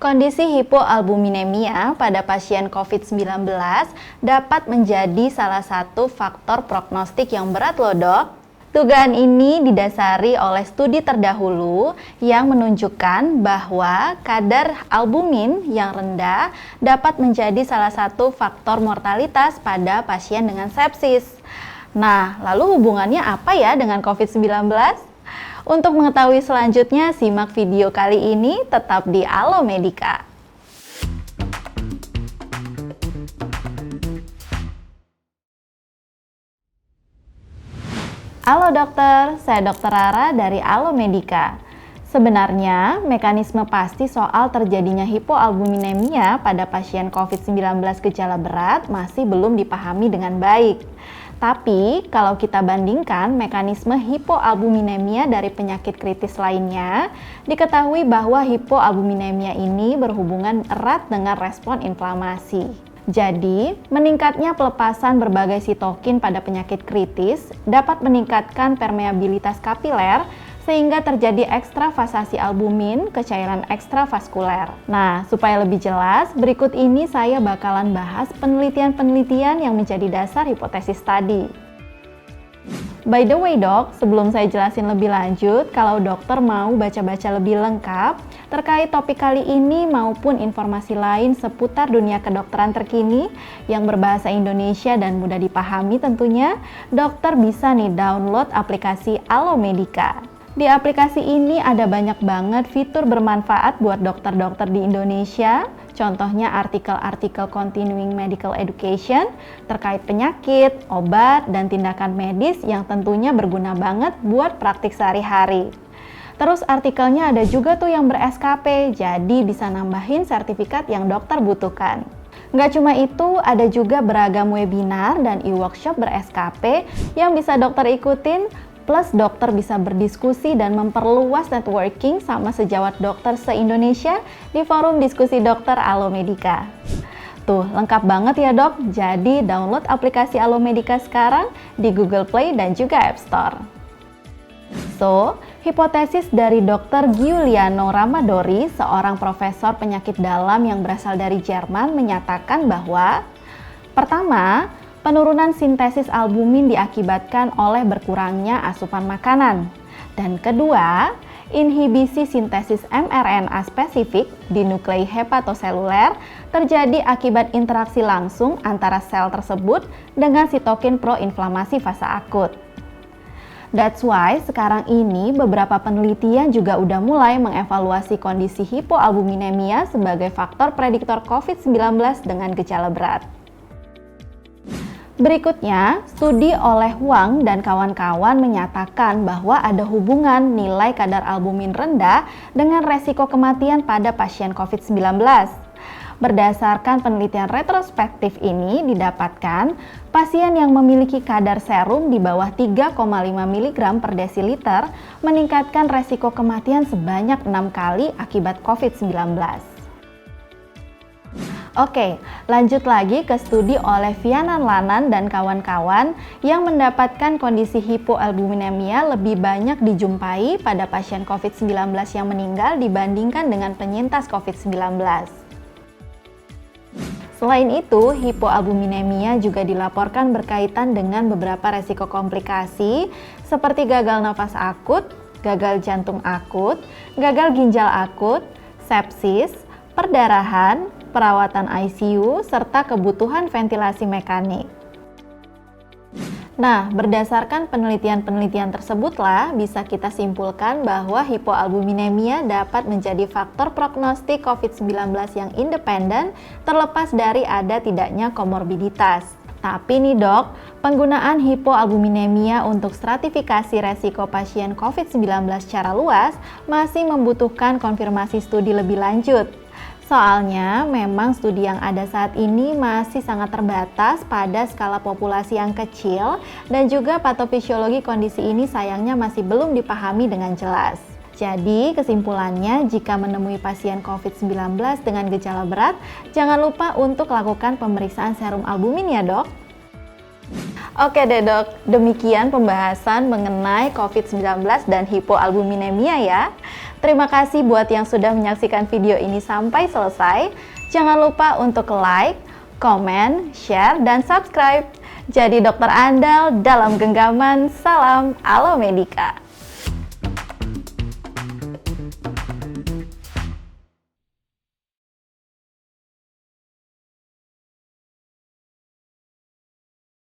Kondisi hipoalbuminemia pada pasien COVID-19 dapat menjadi salah satu faktor prognostik yang berat loh dok. Dugaan ini didasari oleh studi terdahulu yang menunjukkan bahwa kadar albumin yang rendah dapat menjadi salah satu faktor mortalitas pada pasien dengan sepsis. Nah, lalu hubungannya apa ya dengan COVID-19? Untuk mengetahui selanjutnya, simak video kali ini tetap di Alo Medika. Halo dokter, saya Dr. Rara dari Alo Medika. Sebenarnya, mekanisme pasti soal terjadinya hipoalbuminemia pada pasien COVID-19 gejala berat masih belum dipahami dengan baik. Tapi, kalau kita bandingkan mekanisme hipoalbuminemia dari penyakit kritis lainnya, diketahui bahwa hipoalbuminemia ini berhubungan erat dengan respon inflamasi. Jadi, meningkatnya pelepasan berbagai sitokin pada penyakit kritis dapat meningkatkan permeabilitas kapiler sehingga terjadi ekstravasasi albumin ke cairan ekstravaskuler. Nah, supaya lebih jelas, berikut ini saya bakalan bahas penelitian-penelitian yang menjadi dasar hipotesis tadi. By the way dok, sebelum saya jelasin lebih lanjut, kalau dokter mau baca-baca lebih lengkap terkait topik kali ini maupun informasi lain seputar dunia kedokteran terkini yang berbahasa Indonesia dan mudah dipahami tentunya, dokter bisa nih download aplikasi Alo Medika. Di aplikasi ini ada banyak banget fitur bermanfaat buat dokter-dokter di Indonesia. Contohnya artikel-artikel continuing medical education terkait penyakit, obat, dan tindakan medis yang tentunya berguna banget buat praktik sehari-hari. Terus artikelnya ada juga tuh yang ber-SKP, jadi bisa nambahin sertifikat yang dokter butuhkan. Nggak cuma itu, ada juga beragam webinar dan e-workshop ber-SKP yang bisa dokter ikutin. Plus dokter bisa berdiskusi dan memperluas networking sama sejawat dokter se-Indonesia di forum diskusi dokter Alo Medika. Tuh, lengkap banget ya dok, jadi download aplikasi Alo Medika sekarang di Google Play dan juga App Store. So, hipotesis dari Dr. Giuliano Ramadori, seorang profesor penyakit dalam yang berasal dari Jerman, menyatakan bahwa pertama, penurunan sintesis albumin diakibatkan oleh berkurangnya asupan makanan. Dan kedua, inhibisi sintesis mRNA spesifik di nuklei hepatoseluler terjadi akibat interaksi langsung antara sel tersebut dengan sitokin proinflamasi fase akut. That's why sekarang ini beberapa penelitian juga udah mulai mengevaluasi kondisi hipoalbuminemia sebagai faktor prediktor COVID-19 dengan gejala berat. Berikutnya, studi oleh Huang dan kawan-kawan menyatakan bahwa ada hubungan nilai kadar albumin rendah dengan resiko kematian pada pasien COVID-19. Berdasarkan penelitian retrospektif ini didapatkan, pasien yang memiliki kadar serum di bawah 3,5 mg per desiliter meningkatkan resiko kematian sebanyak 6 kali akibat COVID-19. Oke, lanjut lagi ke studi oleh Vianan Lanan dan kawan-kawan yang mendapatkan kondisi hipoalbuminemia lebih banyak dijumpai pada pasien COVID-19 yang meninggal dibandingkan dengan penyintas COVID-19. Selain itu, hipoalbuminemia juga dilaporkan berkaitan dengan beberapa resiko komplikasi seperti gagal nafas akut, gagal jantung akut, gagal ginjal akut, sepsis, perdarahan, perawatan ICU, serta kebutuhan ventilasi mekanik. Nah, berdasarkan penelitian-penelitian tersebutlah bisa kita simpulkan bahwa hipoalbuminemia dapat menjadi faktor prognostik COVID-19 yang independen terlepas dari ada tidaknya komorbiditas. Tapi nih dok, penggunaan hipoalbuminemia untuk stratifikasi resiko pasien COVID-19 secara luas masih membutuhkan konfirmasi studi lebih lanjut. Soalnya memang studi yang ada saat ini masih sangat terbatas pada skala populasi yang kecil dan juga patofisiologi kondisi ini sayangnya masih belum dipahami dengan jelas. Jadi kesimpulannya jika menemui pasien COVID-19 dengan gejala berat, jangan lupa untuk lakukan pemeriksaan serum albumin ya dok. Oke deh dok, demikian pembahasan mengenai COVID-19 dan hipoalbuminemia ya. Terima kasih buat yang sudah menyaksikan video ini sampai selesai. Jangan lupa untuk like, komen, share, dan subscribe. Jadi dokter andal dalam genggaman. Salam Alomedika.